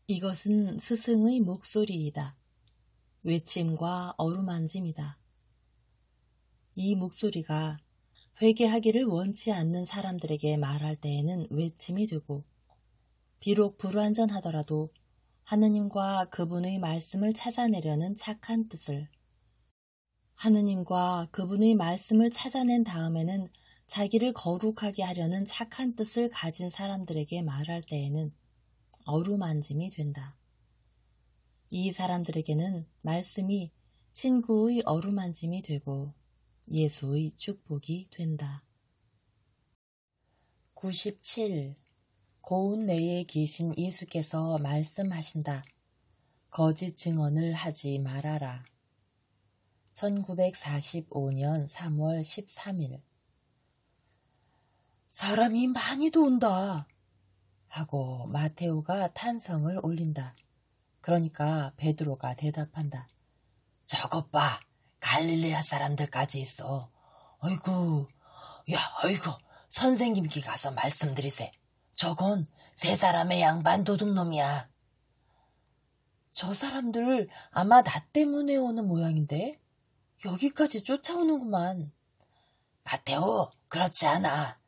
이것은 스승의 목소리이다. 외침과 어루만짐이다. 이 목소리가 회개하기를 원치 않는 사람들에게 말할 때에는 외침이 되고, 비록 불완전하더라도 하느님과 그분의 말씀을 찾아내려는 착한 뜻을, 하느님과 그분의 말씀을 찾아낸 다음에는 자기를 거룩하게 하려는 착한 뜻을 가진 사람들에게 말할 때에는 어루만짐이 된다. 이 사람들에게는 말씀이 친구의 어루만짐이 되고 예수의 축복이 된다. 97. 고운 내에 계신 예수께서 말씀하신다. 거짓 증언을 하지 말아라. 1945년 3월 13일. 사람이 많이도 온다 하고 마테오가 탄성을 올린다. 그러니까 베드로가 대답한다. 저것 봐, 갈릴레아 사람들까지 있어. 어이구, 어이구, 선생님께 가서 말씀드리세. 저건 세 사람의 양반 도둑놈이야. 저 사람들 아마 나 때문에 오는 모양인데 여기까지 쫓아오는구만. 마테오, 그렇지 않아.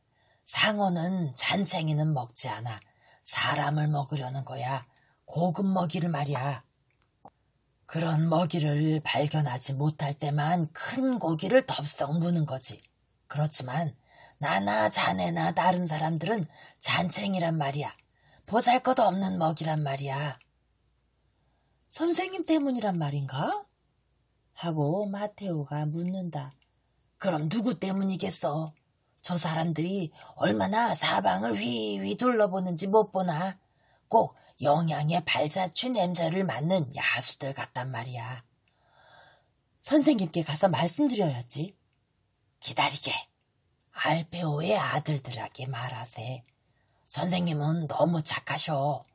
상어는 잔챙이는 먹지 않아. 사람을 먹으려는 거야. 고급 먹이를 말이야. 그런 먹이를 발견하지 못할 때만 큰 고기를 덥석 무는 거지. 그렇지만 나나 자네나 다른 사람들은 잔챙이란 말이야. 보잘것없는 먹이란 말이야. 선생님 때문이란 말인가? 하고 마테오가 묻는다. 그럼 누구 때문이겠어? 저 사람들이 얼마나 사방을 휘휘 둘러보는지 못 보나? 꼭 영양의 발자취 냄새를 맡는 야수들 같단 말이야. 선생님께 가서 말씀드려야지. 기다리게. 알페오의 아들들에게 말하세. 선생님은 너무 착하셔.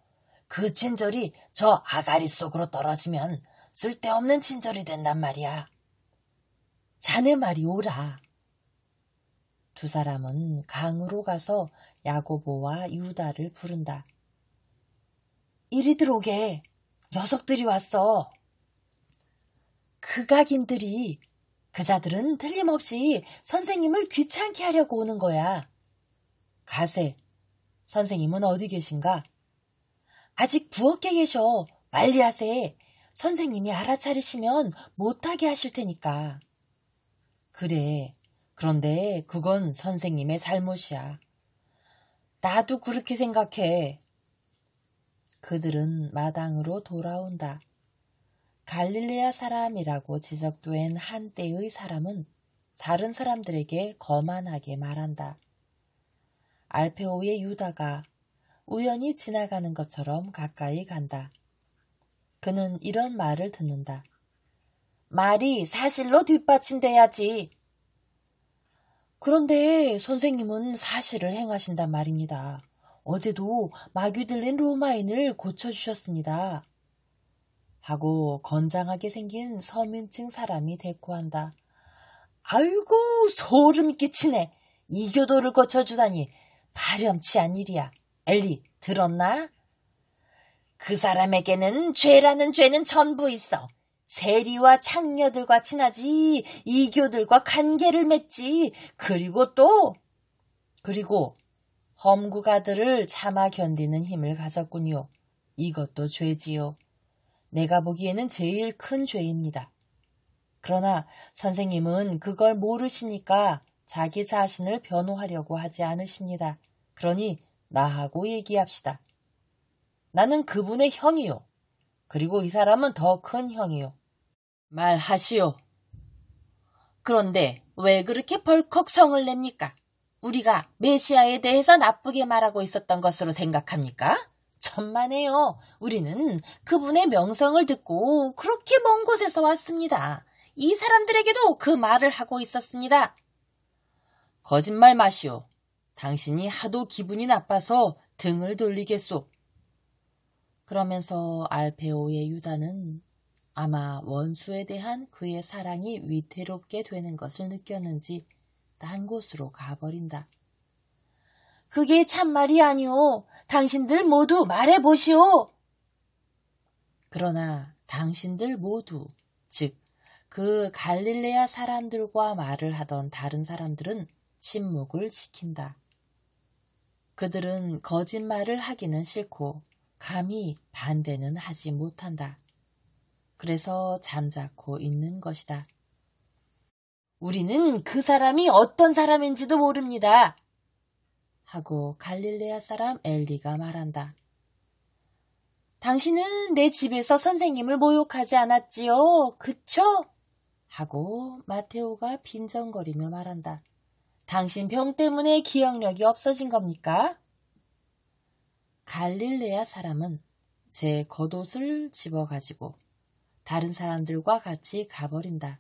그 친절이 저 아가리 속으로 떨어지면 쓸데없는 친절이 된단 말이야. 자네 말이 옳아. 두 사람은 강으로 가서 야고보와 유다를 부른다. 이리 들어오게. 녀석들이 왔어. 극악인들이, 그자들은 틀림없이 선생님을 귀찮게 하려고 오는 거야. 가세. 선생님은 어디 계신가? 아직 부엌에 계셔. 빨리 하세. 선생님이 알아차리시면 못하게 하실 테니까. 그래. 그런데 그건 선생님의 잘못이야. 나도 그렇게 생각해. 그들은 마당으로 돌아온다. 갈릴레아 사람이라고 지적된 한때의 사람은 다른 사람들에게 거만하게 말한다. 알페오의 유다가 우연히 지나가는 것처럼 가까이 간다. 그는 이런 말을 듣는다. 말이 사실로 뒷받침돼야지. 그런데 선생님은 사실을 행하신단 말입니다. 어제도 마귀 들린 로마인을 고쳐주셨습니다. 하고 건장하게 생긴 서민층 사람이 대꾸한다. 아이고, 소름 끼치네. 이교도를 고쳐주다니 파렴치한 일이야. 엘리, 들었나? 그 사람에게는 죄라는 죄는 전부 있어. 세리와 창녀들과 친하지, 이교들과 관계를 맺지. 그리고 험구가들을 참아 견디는 힘을 가졌군요. 이것도 죄지요. 내가 보기에는 제일 큰 죄입니다. 그러나 선생님은 그걸 모르시니까 자기 자신을 변호하려고 하지 않으십니다. 그러니 나하고 얘기합시다. 나는 그분의 형이요. 그리고 이 사람은 더 큰 형이요. 말하시오. 그런데 왜 그렇게 벌컥 성을 냅니까? 우리가 메시아에 대해서 나쁘게 말하고 있었던 것으로 생각합니까? 천만에요. 우리는 그분의 명성을 듣고 그렇게 먼 곳에서 왔습니다. 이 사람들에게도 그 말을 하고 있었습니다. 거짓말 마시오. 당신이 하도 기분이 나빠서 등을 돌리겠소. 그러면서 알페오의 유다는 아마 원수에 대한 그의 사랑이 위태롭게 되는 것을 느꼈는지 딴 곳으로 가버린다. 그게 참말이 아니오. 당신들 모두 말해보시오. 그러나 당신들 모두, 즉 그 갈릴레아 사람들과 말을 하던 다른 사람들은 침묵을 지킨다. 그들은 거짓말을 하기는 싫고 감히 반대는 하지 못한다. 그래서 잠자코 있는 것이다. 우리는 그 사람이 어떤 사람인지도 모릅니다. 하고 갈릴레아 사람 엘리가 말한다. 당신은 내 집에서 선생님을 모욕하지 않았지요? 그쵸? 하고 마테오가 빈정거리며 말한다. 당신 병 때문에 기억력이 없어진 겁니까? 갈릴레아 사람은 제 겉옷을 집어가지고 다른 사람들과 같이 가버린다.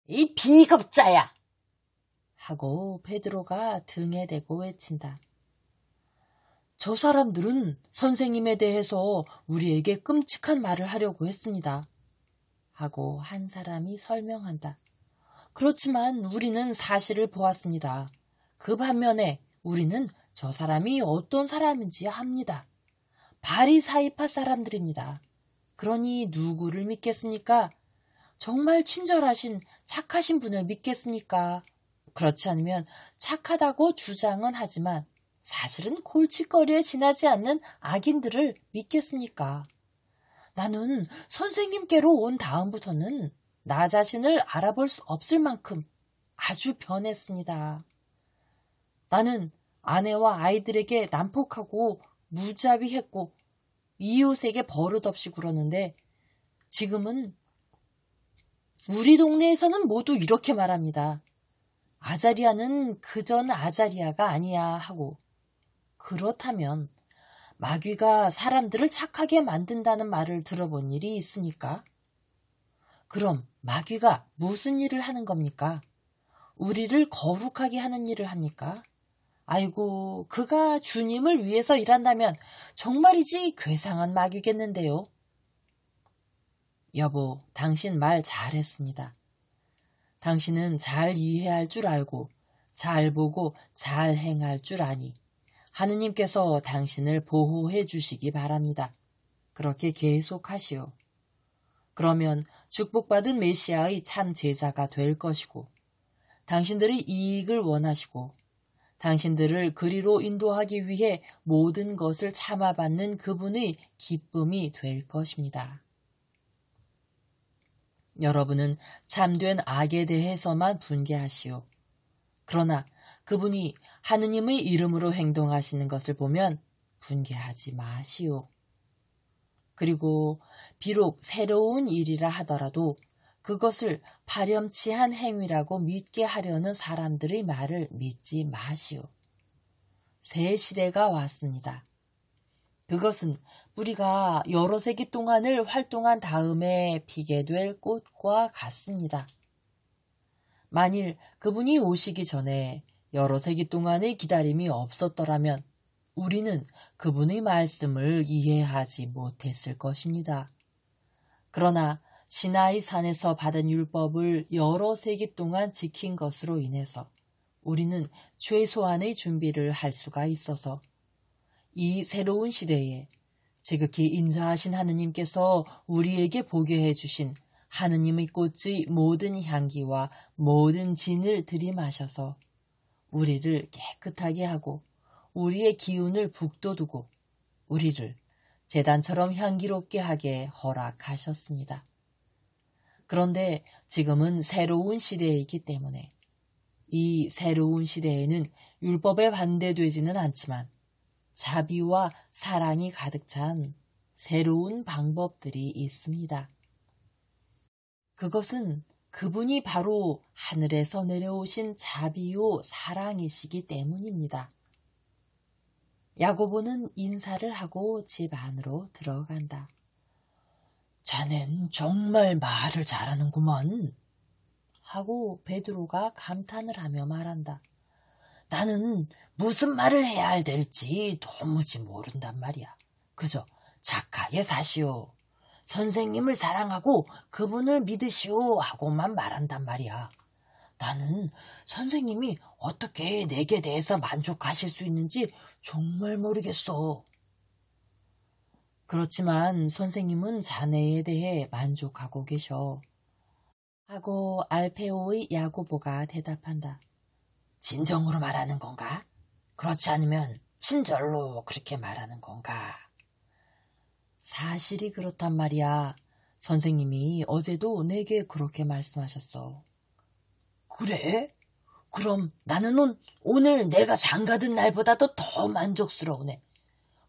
이 비겁자야! 하고 베드로가 등에 대고 외친다. 저 사람들은 선생님에 대해서 우리에게 끔찍한 말을 하려고 했습니다. 하고 한 사람이 설명한다. 그렇지만 우리는 사실을 보았습니다. 그 반면에 우리는 저 사람이 어떤 사람인지 압니다. 바리사이파 사람들입니다. 그러니 누구를 믿겠습니까? 정말 친절하신 착하신 분을 믿겠습니까? 그렇지 않으면 착하다고 주장은 하지만 사실은 골칫거리에 지나지 않는 악인들을 믿겠습니까? 나는 선생님께로 온 다음부터는 나 자신을 알아볼 수 없을 만큼 아주 변했습니다. 나는 아내와 아이들에게 난폭하고 무자비했고 이웃에게 버릇없이 굴었는데 지금은 우리 동네에서는 모두 이렇게 말합니다. 아자리아는 그전 아자리아가 아니야 하고. 그렇다면 마귀가 사람들을 착하게 만든다는 말을 들어본 일이 있습니까? 그럼 마귀가 무슨 일을 하는 겁니까? 우리를 거룩하게 하는 일을 합니까? 아이고, 그가 주님을 위해서 일한다면 정말이지 괴상한 마귀겠는데요. 여보, 당신 말 잘했습니다. 당신은 잘 이해할 줄 알고 잘 보고 잘 행할 줄 아니 하느님께서 당신을 보호해 주시기 바랍니다. 그렇게 계속하시오. 그러면 축복받은 메시아의 참 제자가 될 것이고 당신들의 이익을 원하시고 당신들을 그리로 인도하기 위해 모든 것을 참아받는 그분의 기쁨이 될 것입니다. 여러분은 참된 악에 대해서만 분개하시오. 그러나 그분이 하느님의 이름으로 행동하시는 것을 보면 분개하지 마시오. 그리고 비록 새로운 일이라 하더라도 그것을 파렴치한 행위라고 믿게 하려는 사람들의 말을 믿지 마시오. 새 시대가 왔습니다. 그것은 뿌리가 여러 세기 동안을 활동한 다음에 피게 될 꽃과 같습니다. 만일 그분이 오시기 전에 여러 세기 동안의 기다림이 없었더라면 우리는 그분의 말씀을 이해하지 못했을 것입니다. 그러나 시나이 산에서 받은 율법을 여러 세기 동안 지킨 것으로 인해서 우리는 최소한의 준비를 할 수가 있어서 이 새로운 시대에 지극히 인자하신 하느님께서 우리에게 보게 해주신 하느님의 꽃의 모든 향기와 모든 진을 들이마셔서 우리를 깨끗하게 하고 우리의 기운을 북돋우고 우리를 제단처럼 향기롭게 하게 허락하셨습니다. 그런데 지금은 새로운 시대이기 때문에 이 새로운 시대에는 율법에 반대되지는 않지만 자비와 사랑이 가득 찬 새로운 방법들이 있습니다. 그것은 그분이 바로 하늘에서 내려오신 자비요 사랑이시기 때문입니다. 야고보는 인사를 하고 집 안으로 들어간다. 자넨 정말 말을 잘하는구먼. 하고 베드로가 감탄을 하며 말한다. 나는 무슨 말을 해야 될지 도무지 모른단 말이야. 그저 착하게 사시오. 선생님을 사랑하고 그분을 믿으시오 하고만 말한단 말이야. 나는 선생님이 어떻게 내게 대해서 만족하실 수 있는지 정말 모르겠어. 그렇지만 선생님은 자네에 대해 만족하고 계셔. 하고 알페오의 야고보가 대답한다. 진정으로 말하는 건가? 그렇지 않으면 친절로 그렇게 말하는 건가? 사실이 그렇단 말이야. 선생님이 어제도 내게 그렇게 말씀하셨어. 그래? 그럼 나는 오늘 내가 장가든 날보다도 더 만족스러우네.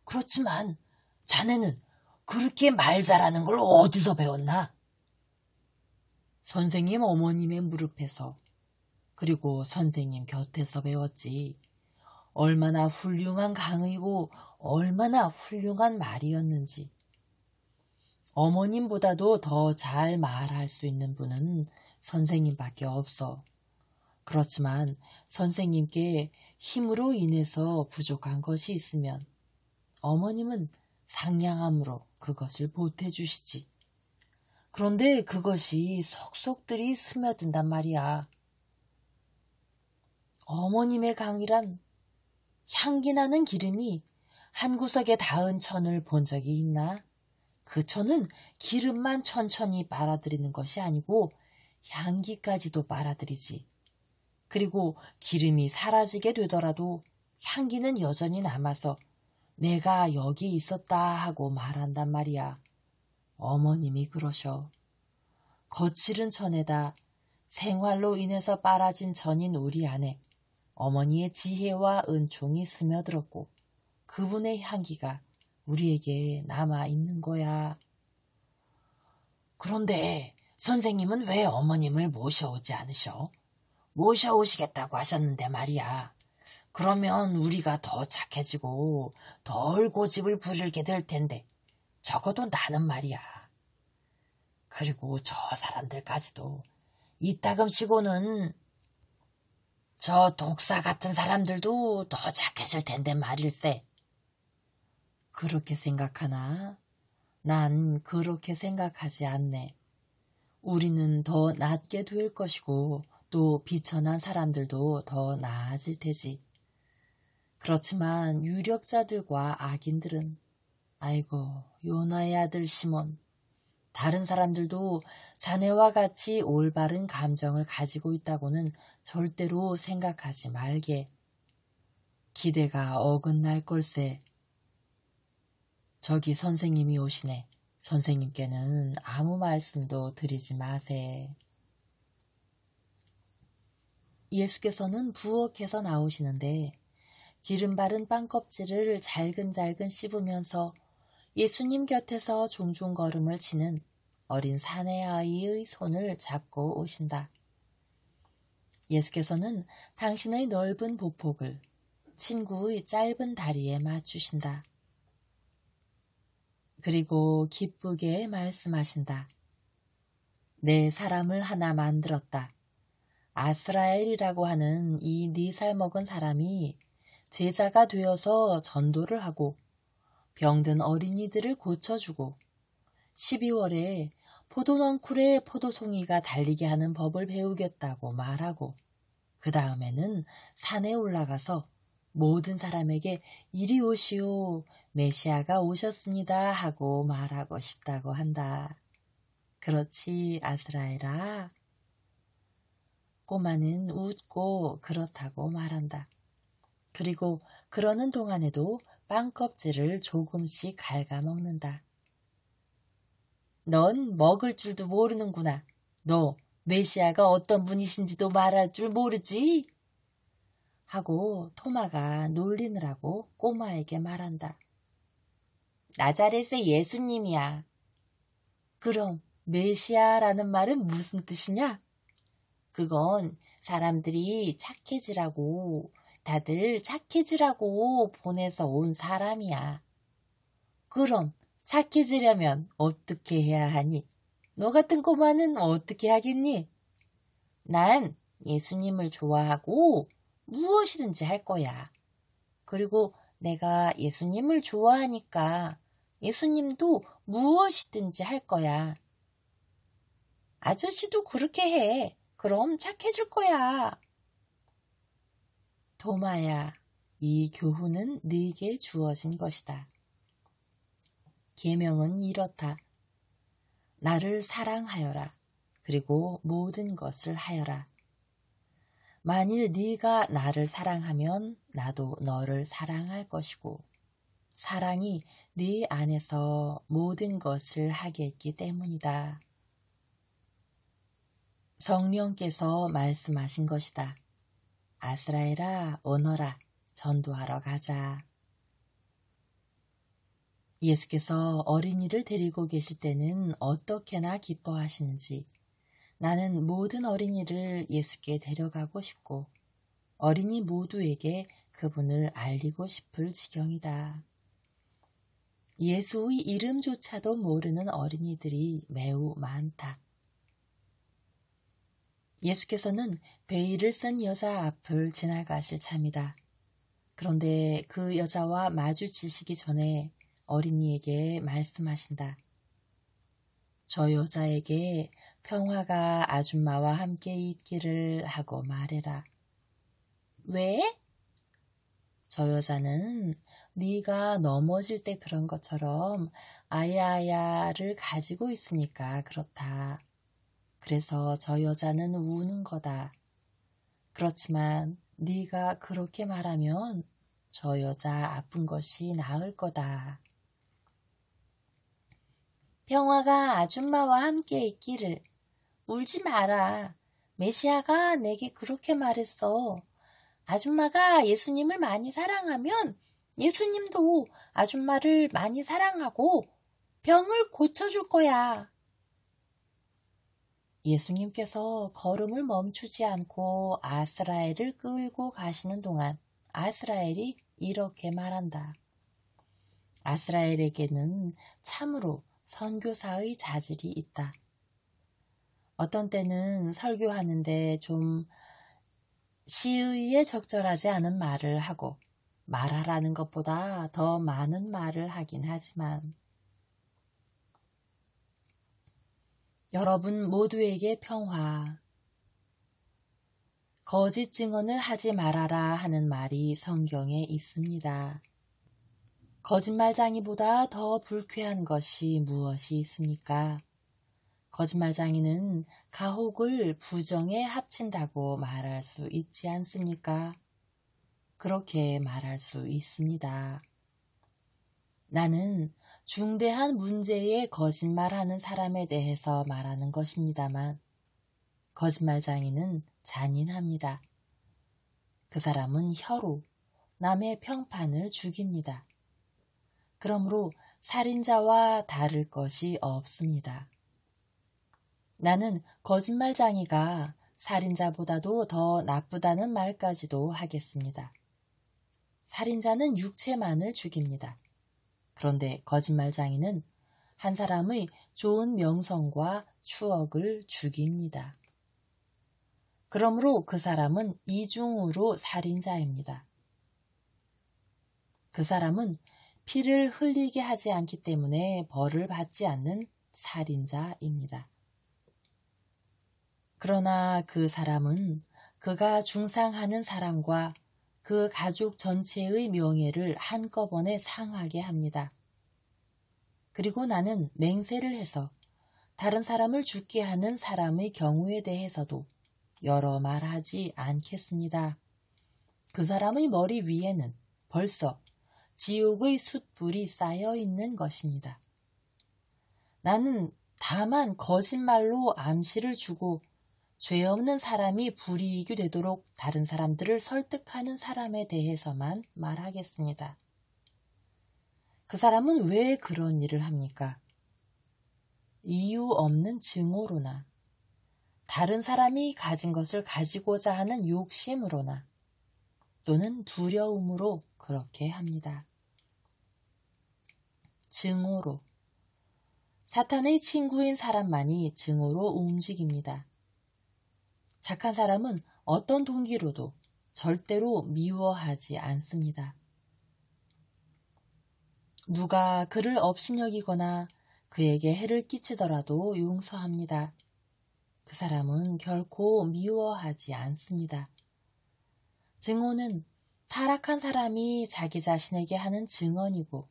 그렇지만 자네는 그렇게 말 잘하는 걸 어디서 배웠나? 선생님 어머님의 무릎에서, 그리고 선생님 곁에서 배웠지. 얼마나 훌륭한 강의고 얼마나 훌륭한 말이었는지. 어머님보다도 더 잘 말할 수 있는 분은 선생님밖에 없어. 그렇지만 선생님께 힘으로 인해서 부족한 것이 있으면 어머님은 상냥함으로 그것을 보태주시지. 그런데 그것이 속속들이 스며든단 말이야. 어머님의 강이란 향기나는 기름이 한 구석에 닿은 천을 본 적이 있나? 그 천은 기름만 천천히 빨아들이는 것이 아니고 향기까지도 빨아들이지. 그리고 기름이 사라지게 되더라도 향기는 여전히 남아서 내가 여기 있었다 하고 말한단 말이야. 어머님이 그러셔. 거칠은 천에다 생활로 인해서 빨아진 천인 우리 안에 어머니의 지혜와 은총이 스며들었고 그분의 향기가 우리에게 남아있는 거야. 그런데 선생님은 왜 어머님을 모셔오지 않으셔? 모셔오시겠다고 하셨는데 말이야. 그러면 우리가 더 착해지고 덜 고집을 부리게 될 텐데 적어도 나는 말이야. 그리고 저 사람들까지도 이따금씩고는 저 독사 같은 사람들도 더 착해질 텐데 말일세. 그렇게 생각하나? 난 그렇게 생각하지 않네. 우리는 더 낫게 될 것이고 또 비천한 사람들도 더 나아질 테지. 그렇지만 유력자들과 악인들은 아이고 요나의 아들 시몬, 다른 사람들도 자네와 같이 올바른 감정을 가지고 있다고는 절대로 생각하지 말게. 기대가 어긋날 걸세. 저기 선생님이 오시네. 선생님께는 아무 말씀도 드리지 마세. 예수께서는 부엌에서 나오시는데 기름 바른 빵 껍질을 잘근잘근 씹으면서 예수님 곁에서 종종 걸음을 치는 어린 사내아이의 손을 잡고 오신다. 예수께서는 당신의 넓은 보폭을 친구의 짧은 다리에 맞추신다. 그리고 기쁘게 말씀하신다. 내 사람을 하나 만들었다. 아스라엘이라고 하는 이 4살 먹은 사람이 제자가 되어서 전도를 하고 병든 어린이들을 고쳐주고 12월에 포도넝쿨에 포도송이가 달리게 하는 법을 배우겠다고 말하고 그 다음에는 산에 올라가서 모든 사람에게 이리 오시오, 메시아가 오셨습니다 하고 말하고 싶다고 한다. 그렇지, 아스라엘아? 꼬마는 웃고 그렇다고 말한다. 그리고 그러는 동안에도 빵 껍질을 조금씩 갉아먹는다. 넌 먹을 줄도 모르는구나. 너 메시아가 어떤 분이신지도 말할 줄 모르지? 하고 토마가 놀리느라고 꼬마에게 말한다. 나자렛의 예수님이야. 그럼 메시아라는 말은 무슨 뜻이냐? 그건 사람들이 착해지라고, 다들 착해지라고 보내서 온 사람이야. 그럼 착해지려면 어떻게 해야 하니? 너 같은 꼬마는 어떻게 하겠니? 난 예수님을 좋아하고 무엇이든지 할 거야. 그리고 내가 예수님을 좋아하니까 예수님도 무엇이든지 할 거야. 아저씨도 그렇게 해. 그럼 착해질 거야. 도마야, 이 교훈은 네게 주어진 것이다. 계명은 이렇다. 나를 사랑하여라. 그리고 모든 것을 하여라. 만일 네가 나를 사랑하면 나도 너를 사랑할 것이고 사랑이 네 안에서 모든 것을 하게 했기 때문이다. 성령께서 말씀하신 것이다. 아스라엘아, 오너라, 전도하러 가자. 예수께서 어린이를 데리고 계실 때는 어떻게나 기뻐하시는지 나는 모든 어린이를 예수께 데려가고 싶고 어린이 모두에게 그분을 알리고 싶을 지경이다. 예수의 이름조차도 모르는 어린이들이 매우 많다. 예수께서는 베일을 쓴 여자 앞을 지나가실 참이다. 그런데 그 여자와 마주치시기 전에 어린이에게 말씀하신다. 저 여자에게 평화가 아줌마와 함께 있기를 하고 말해라. 왜? 저 여자는 네가 넘어질 때 그런 것처럼 아야아야를 가지고 있으니까 그렇다. 그래서 저 여자는 우는 거다. 그렇지만 네가 그렇게 말하면 저 여자 아픈 것이 나을 거다. 평화가 아줌마와 함께 있기를. 울지 마라. 메시아가 내게 그렇게 말했어. 아줌마가 예수님을 많이 사랑하면 예수님도 아줌마를 많이 사랑하고 병을 고쳐줄 거야. 예수님께서 걸음을 멈추지 않고 아스라엘을 끌고 가시는 동안 아스라엘이 이렇게 말한다. 아스라엘에게는 참으로 선교사의 자질이 있다. 어떤 때는 설교하는데 좀 시의에 적절하지 않은 말을 하고 말하라는 것보다 더 많은 말을 하긴 하지만 여러분 모두에게 평화. 거짓 증언을 하지 말아라 하는 말이 성경에 있습니다. 거짓말장이보다 더 불쾌한 것이 무엇이 있습니까? 거짓말장이는 가혹을 부정에 합친다고 말할 수 있지 않습니까? 그렇게 말할 수 있습니다. 나는 중대한 문제에 거짓말하는 사람에 대해서 말하는 것입니다만 거짓말장이는 잔인합니다. 그 사람은 혀로 남의 평판을 죽입니다. 그러므로 살인자와 다를 것이 없습니다. 나는 거짓말장이가 살인자보다도 더 나쁘다는 말까지도 하겠습니다. 살인자는 육체만을 죽입니다. 그런데 거짓말장이는 한 사람의 좋은 명성과 추억을 죽입니다. 그러므로 그 사람은 이중으로 살인자입니다. 그 사람은 피를 흘리게 하지 않기 때문에 벌을 받지 않는 살인자입니다. 그러나 그 사람은 그가 중상하는 사람과 그 가족 전체의 명예를 한꺼번에 상하게 합니다. 그리고 나는 맹세를 해서 다른 사람을 죽게 하는 사람의 경우에 대해서도 여러 말하지 않겠습니다. 그 사람의 머리 위에는 벌써 지옥의 숯불이 쌓여 있는 것입니다. 나는 다만 거짓말로 암시를 주고 죄 없는 사람이 불이익이 되도록 다른 사람들을 설득하는 사람에 대해서만 말하겠습니다. 그 사람은 왜 그런 일을 합니까? 이유 없는 증오로나 다른 사람이 가진 것을 가지고자 하는 욕심으로나 또는 두려움으로 그렇게 합니다. 증오로. 사탄의 친구인 사람만이 증오로 움직입니다. 착한 사람은 어떤 동기로도 절대로 미워하지 않습니다. 누가 그를 업신여기거나 그에게 해를 끼치더라도 용서합니다. 그 사람은 결코 미워하지 않습니다. 증오는 타락한 사람이 자기 자신에게 하는 증언이고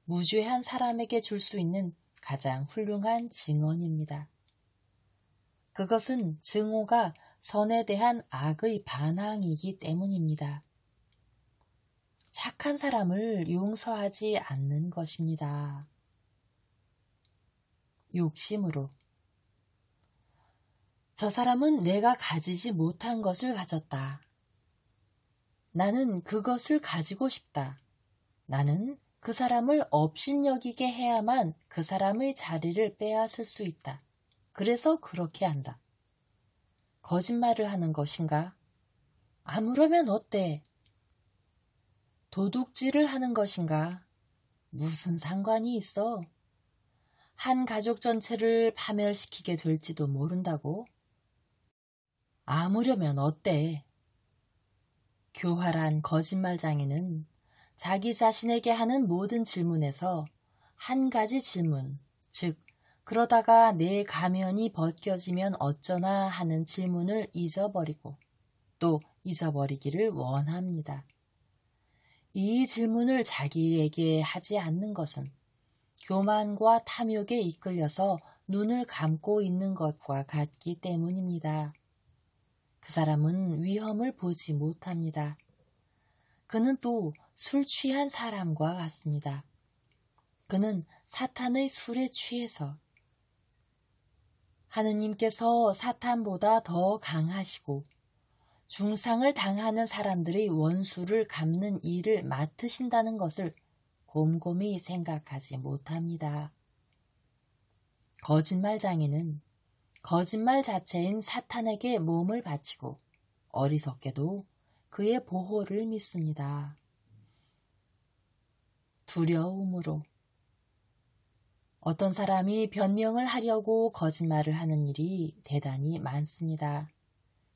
무죄한 사람에게 줄 수 있는 가장 훌륭한 증언입니다. 그것은 증오가 선에 대한 악의 반항이기 때문입니다. 착한 사람을 용서하지 않는 것입니다. 욕심으로. 저 사람은 내가 가지지 못한 것을 가졌다. 나는 그것을 가지고 싶다. 나는 그 사람을 업신여기게 해야만 그 사람의 자리를 빼앗을 수 있다. 그래서 그렇게 한다. 거짓말을 하는 것인가? 아무러면 어때? 도둑질을 하는 것인가? 무슨 상관이 있어? 한 가족 전체를 파멸시키게 될지도 모른다고? 아무려면 어때? 교활한 거짓말장애는 자기 자신에게 하는 모든 질문에서 한 가지 질문, 즉 그러다가 내 가면이 벗겨지면 어쩌나 하는 질문을 잊어버리고 또 잊어버리기를 원합니다. 이 질문을 자기에게 하지 않는 것은 교만과 탐욕에 이끌려서 눈을 감고 있는 것과 같기 때문입니다. 그 사람은 위험을 보지 못합니다. 그는 또 술 취한 사람과 같습니다. 그는 사탄의 술에 취해서 하느님께서 사탄보다 더 강하시고 중상을 당하는 사람들의 원수를 갚는 일을 맡으신다는 것을 곰곰이 생각하지 못합니다. 거짓말장애는 거짓말 자체인 사탄에게 몸을 바치고 어리석게도 그의 보호를 믿습니다. 두려움으로. 어떤 사람이 변명을 하려고 거짓말을 하는 일이 대단히 많습니다.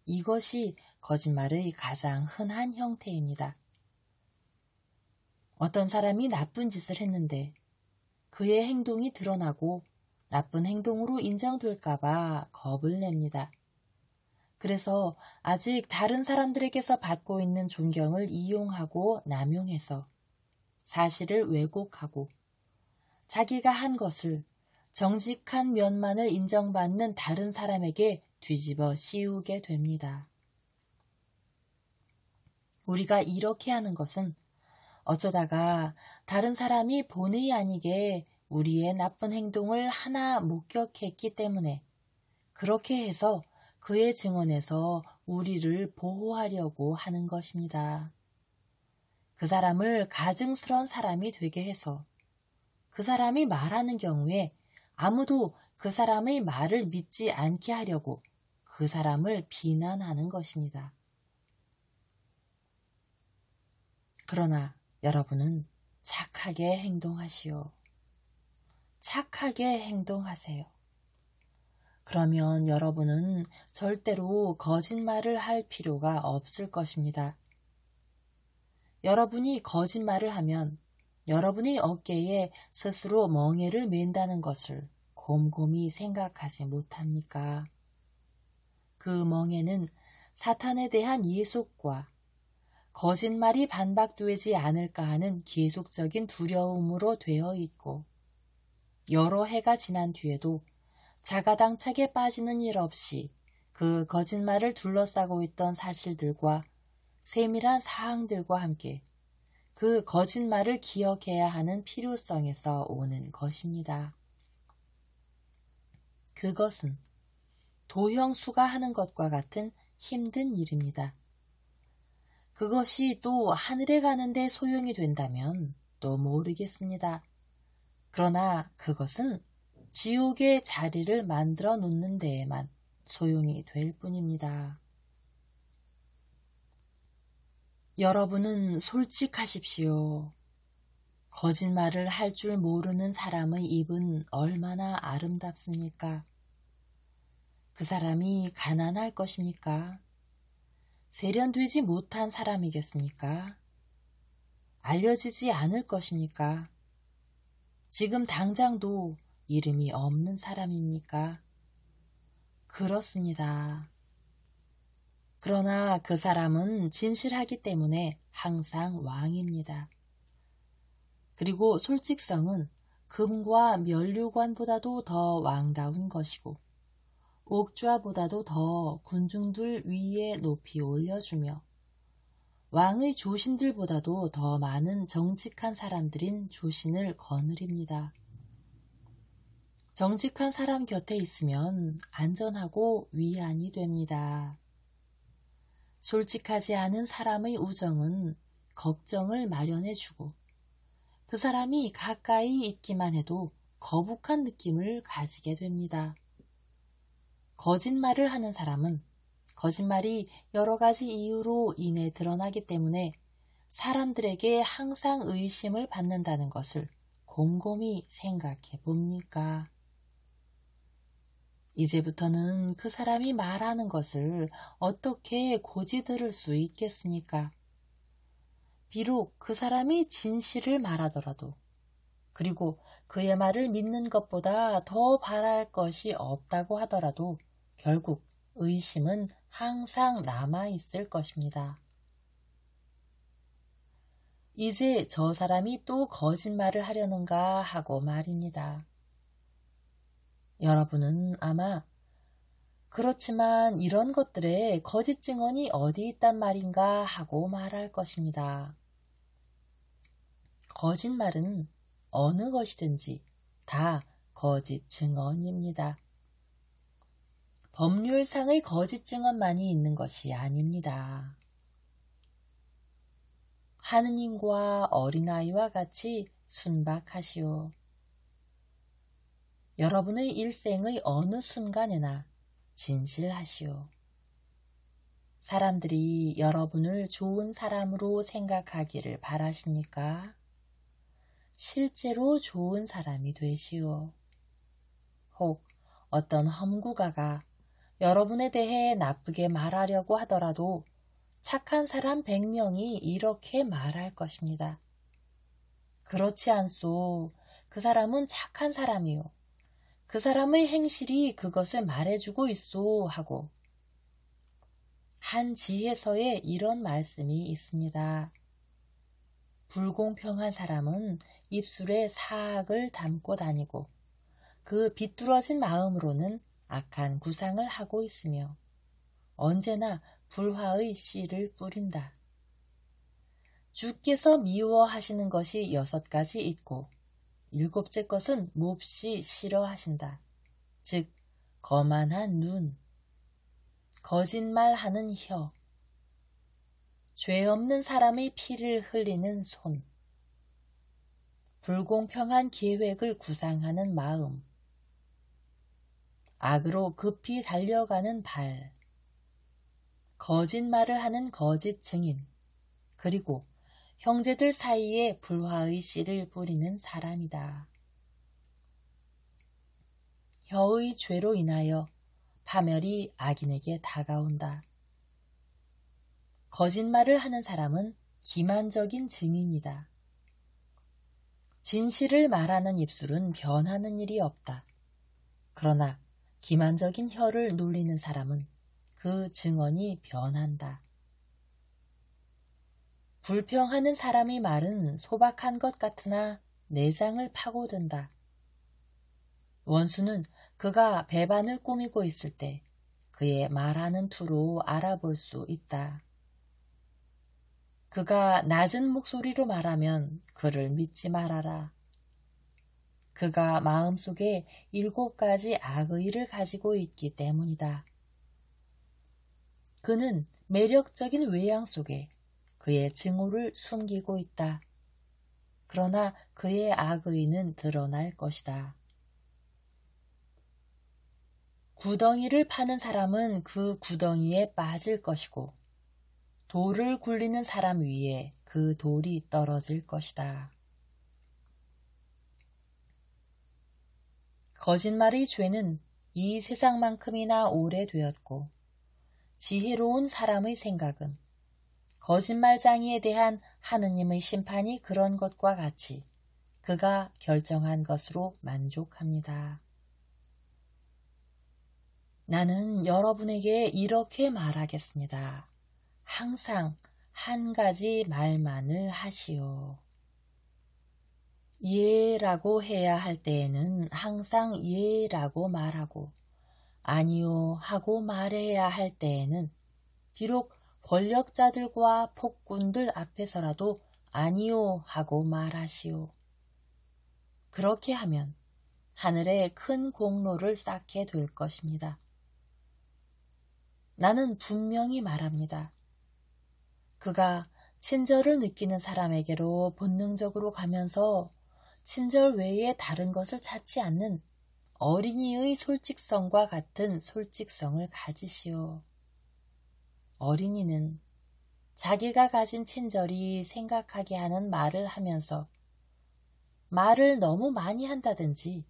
이것이 거짓말의 가장 흔한 형태입니다. 어떤 사람이 나쁜 짓을 했는데 그의 행동이 드러나고 나쁜 행동으로 인정될까봐 겁을 냅니다. 그래서 아직 다른 사람들에게서 받고 있는 존경을 이용하고 남용해서 사실을 왜곡하고 자기가 한 것을 정직한 면만을 인정받는 다른 사람에게 뒤집어 씌우게 됩니다. 우리가 이렇게 하는 것은 어쩌다가 다른 사람이 본의 아니게 우리의 나쁜 행동을 하나 목격했기 때문에 그렇게 해서 그의 증언에서 우리를 보호하려고 하는 것입니다. 그 사람을 가증스러운 사람이 되게 해서 그 사람이 말하는 경우에 아무도 그 사람의 말을 믿지 않게 하려고 그 사람을 비난하는 것입니다. 그러나 여러분은 착하게 행동하시오. 착하게 행동하세요. 그러면 여러분은 절대로 거짓말을 할 필요가 없을 것입니다. 여러분이 거짓말을 하면 여러분의 어깨에 스스로 멍에를 맨다는 것을 곰곰이 생각하지 못합니까? 그 멍에는 사탄에 대한 예속과 거짓말이 반박되지 않을까 하는 계속적인 두려움으로 되어 있고 여러 해가 지난 뒤에도 자가당착에 빠지는 일 없이 그 거짓말을 둘러싸고 있던 사실들과 세밀한 사항들과 함께 그 거짓말을 기억해야 하는 필요성에서 오는 것입니다. 그것은 도형수가 하는 것과 같은 힘든 일입니다. 그것이 또 하늘에 가는데 소용이 된다면 또 모르겠습니다. 그러나 그것은 지옥의 자리를 만들어 놓는 데에만 소용이 될 뿐입니다. 여러분은 솔직하십시오. 거짓말을 할 줄 모르는 사람의 입은 얼마나 아름답습니까? 그 사람이 가난할 것입니까? 세련되지 못한 사람이겠습니까? 알려지지 않을 것입니까? 지금 당장도 이름이 없는 사람입니까? 그렇습니다. 그러나 그 사람은 진실하기 때문에 항상 왕입니다. 그리고 솔직성은 금과 면류관보다도 더 왕다운 것이고 옥좌보다도 더 군중들 위에 높이 올려주며 왕의 조신들보다도 더 많은 정직한 사람들인 조신을 거느립니다. 정직한 사람 곁에 있으면 안전하고 위안이 됩니다. 솔직하지 않은 사람의 우정은 걱정을 마련해주고 그 사람이 가까이 있기만 해도 거북한 느낌을 가지게 됩니다. 거짓말을 하는 사람은 거짓말이 여러 가지 이유로 인해 드러나기 때문에 사람들에게 항상 의심을 받는다는 것을 곰곰이 생각해 봅니까? 이제부터는 그 사람이 말하는 것을 어떻게 고지 들을 수 있겠습니까? 비록 그 사람이 진실을 말하더라도 그리고 그의 말을 믿는 것보다 더 바랄 것이 없다고 하더라도 결국 의심은 항상 남아있을 것입니다. 이제 저 사람이 또 거짓말을 하려는가 하고 말입니다. 여러분은 아마 그렇지만 이런 것들에 거짓 증언이 어디 있단 말인가 하고 말할 것입니다. 거짓말은 어느 것이든지 다 거짓 증언입니다. 법률상의 거짓 증언만이 있는 것이 아닙니다. 하느님과 어린아이와 같이 순박하시오. 여러분의 일생의 어느 순간에나 진실하시오. 사람들이 여러분을 좋은 사람으로 생각하기를 바라십니까? 실제로 좋은 사람이 되시오. 혹 어떤 험구가가 여러분에 대해 나쁘게 말하려고 하더라도 착한 사람 100명이 이렇게 말할 것입니다. 그렇지 않소. 그 사람은 착한 사람이요. 그 사람의 행실이 그것을 말해주고 있소 하고 한 지혜서에 이런 말씀이 있습니다. 불공평한 사람은 입술에 사악을 담고 다니고 그 비뚤어진 마음으로는 악한 구상을 하고 있으며 언제나 불화의 씨를 뿌린다. 주께서 미워하시는 것이 6가지 있고 7째 것은 몹시 싫어하신다. 즉 거만한 눈, 거짓말하는 혀, 죄 없는 사람의 피를 흘리는 손, 불공평한 계획을 구상하는 마음, 악으로 급히 달려가는 발, 거짓말을 하는 거짓 증인, 그리고 형제들 사이에 불화의 씨를 뿌리는 사람이다. 혀의 죄로 인하여 파멸이 악인에게 다가온다. 거짓말을 하는 사람은 기만적인 증인이다. 진실을 말하는 입술은 변하는 일이 없다. 그러나 기만적인 혀를 놀리는 사람은 그 증언이 변한다. 불평하는 사람의 말은 소박한 것 같으나 내장을 파고든다. 원수는 그가 배반을 꾸미고 있을 때 그의 말하는 투로 알아볼 수 있다. 그가 낮은 목소리로 말하면 그를 믿지 말아라. 그가 마음속에 7가지 악의를 가지고 있기 때문이다. 그는 매력적인 외양 속에 그의 증오를 숨기고 있다. 그러나 그의 악의는 드러날 것이다. 구덩이를 파는 사람은 그 구덩이에 빠질 것이고 돌을 굴리는 사람 위에 그 돌이 떨어질 것이다. 거짓말의 죄는 이 세상만큼이나 오래되었고 지혜로운 사람의 생각은 거짓말장이에 대한 하느님의 심판이 그런 것과 같이 그가 결정한 것으로 만족합니다. 나는 여러분에게 이렇게 말하겠습니다. 항상 한 가지 말만을 하시오. 예라고 해야 할 때에는 항상 예라고 말하고 아니요 하고 말해야 할 때에는 비록 권력자들과 폭군들 앞에서라도 아니요 하고 말하시오. 그렇게 하면 하늘에 큰 공로를 쌓게 될 것입니다. 나는 분명히 말합니다. 그가 친절을 느끼는 사람에게로 본능적으로 가면서 친절 외에 다른 것을 찾지 않는 어린이의 솔직성과 같은 솔직성을 가지시오. 어린이는 자기가 가진 친절이 생각하게 하는 말을 하면서 말을 너무 많이 한다든지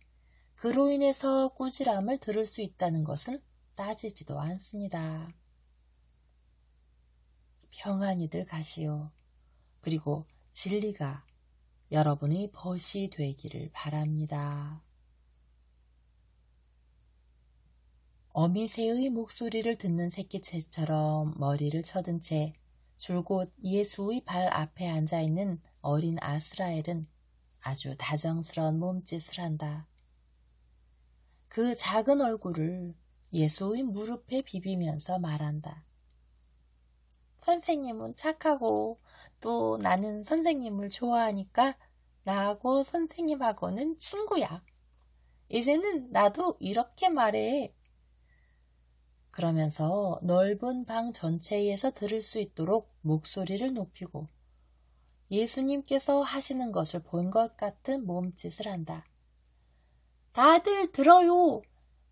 그로 인해서 꾸지람을 들을 수 있다는 것은 따지지도 않습니다. 평안히들 가시오. 그리고 진리가 여러분의 벗이 되기를 바랍니다. 어미새의 목소리를 듣는 새끼새처럼 머리를 쳐든 채 줄곧 예수의 발 앞에 앉아있는 어린 아스라엘은 아주 다정스러운 몸짓을 한다. 그 작은 얼굴을 예수의 무릎에 비비면서 말한다. 선생님은 착하고 또 나는 선생님을 좋아하니까 나하고 선생님하고는 친구야. 이제는 나도 이렇게 말해. 그러면서 넓은 방 전체에서 들을 수 있도록 목소리를 높이고 예수님께서 하시는 것을 본 것 같은 몸짓을 한다. 다들 들어요.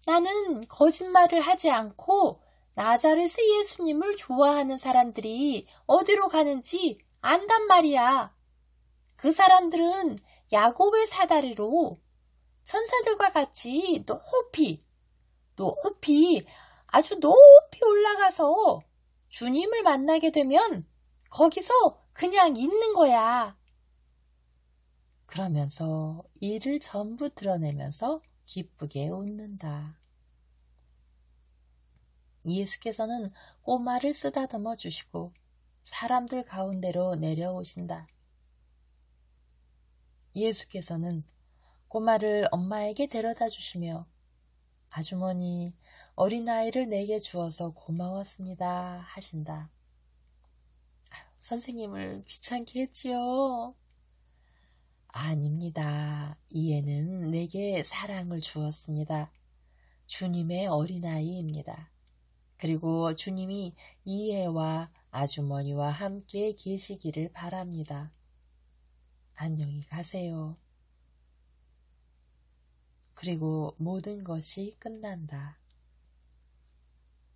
나는 거짓말을 하지 않고 나자렛의 예수님을 좋아하는 사람들이 어디로 가는지 안단 말이야. 그 사람들은 야곱의 사다리로 천사들과 같이 높이 아주 높이 올라가서 주님을 만나게 되면 거기서 그냥 있는 거야. 그러면서 이를 전부 드러내면서 기쁘게 웃는다. 예수께서는 꼬마를 쓰다듬어 주시고 사람들 가운데로 내려오신다. 예수께서는 꼬마를 엄마에게 데려다 주시며 아주머니, 어린아이를 내게 주어서 고마웠습니다 하신다. 선생님을 귀찮게 했지요? 아닙니다. 이에는 내게 사랑을 주었습니다. 주님의 어린아이입니다. 그리고 주님이 이해와 아주머니와 함께 계시기를 바랍니다. 안녕히 가세요. 그리고 모든 것이 끝난다.